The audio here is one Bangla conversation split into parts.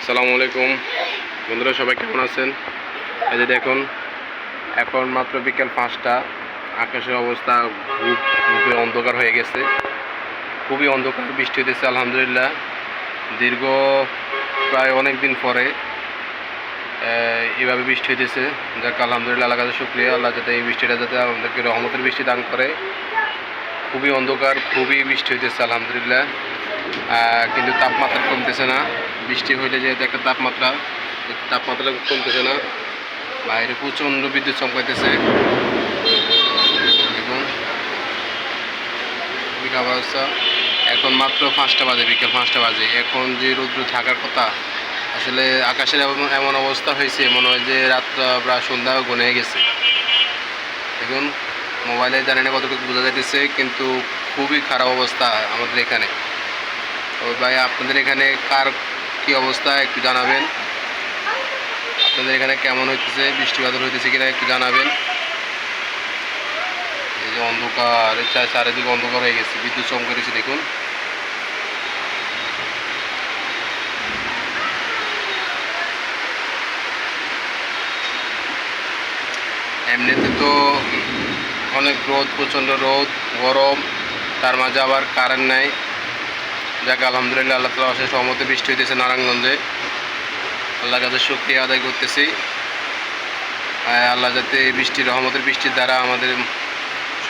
আসসালামু আলাইকুম বন্ধুরা, সবাই কেমন আছেন? এই যে দেখুন, এখন মাত্র বিকেল 5টা। আকাশের অবস্থা খুবই অন্ধকার হয়ে গেছে, খুবই অন্ধকার। বৃষ্টি হতেছে আলহামদুলিল্লাহ, দীর্ঘ প্রায় অনেক দিন পরে এইভাবে বৃষ্টি হতেছে। যাক আলহামদুলিল্লাহ, আল্লাহর কাছে শুকরিয়া। আল্লাহ যাতে এই বৃষ্টিটা যাতে আমাদেরকে রহমতের বৃষ্টি দান করে। খুবই অন্ধকার, খুবই বৃষ্টি হইতেছে আলহামদুলিল্লাহ, কিন্তু তাপমাত্রা কমতেছে না। বৃষ্টি হইলে যেহেতু একটা তাপমাত্রা কমতেছে না। বাইরে প্রচণ্ড বিদ্যুৎ চমকাইতেছে। দেখুন খুবই খারাপ অবস্থা। এখন মাত্র 5টা বাজে, বিকেল 5টা বাজে। এখন যে রৌদ্র থাকার কথা, আসলে আকাশের এমন অবস্থা হয়েছে, মনে হয় যে রাতটা প্রায় সন্ধ্যা গনে গেছে। দেখুন মোবাইলে জানি না কতটুকু বোঝা যাইতেছে, কিন্তু খুবই খারাপ অবস্থা আমাদের এখানে। তো ভাই, আপনাদের এখানে কার কী অবস্থা একটু জানাবেন। আপনাদের এখানে কেমন হইতেছে, বৃষ্টি বাদল হইতেছে কিনা একটু জানাবেন। এই যে অন্ধকার, চারিদিকে অন্ধকার হয়ে গেছে, বিদ্যুৎ চমকে দিয়েছে। দেখুন এমনিতে তো অনেক রোদ, প্রচণ্ড রোদ, গরম, তার মাঝে আবার কারেন্ট নাই। যাক আলহামদুলিল্লাহ, আল্লাহ তাআলার অশেষ রহমতে বৃষ্টি হইতেছে নারায়ণগঞ্জে। আল্লাহর কাছে শুকরিয়া আদায় করতেছি। আল্লাহ যাতে বৃষ্টির রহমতের বৃষ্টির দ্বারা আমাদের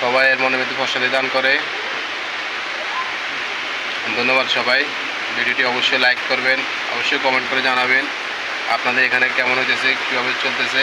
সবাইয়ের মনে মধ্যে ফসলি দান করে। ধন্যবাদ সবাই। ভিডিওটি অবশ্যই লাইক করবেন, অবশ্যই কমেন্ট করে জানাবেন আপনাদের এখানে কেমন হইতেছে, কীভাবে চলতেছে।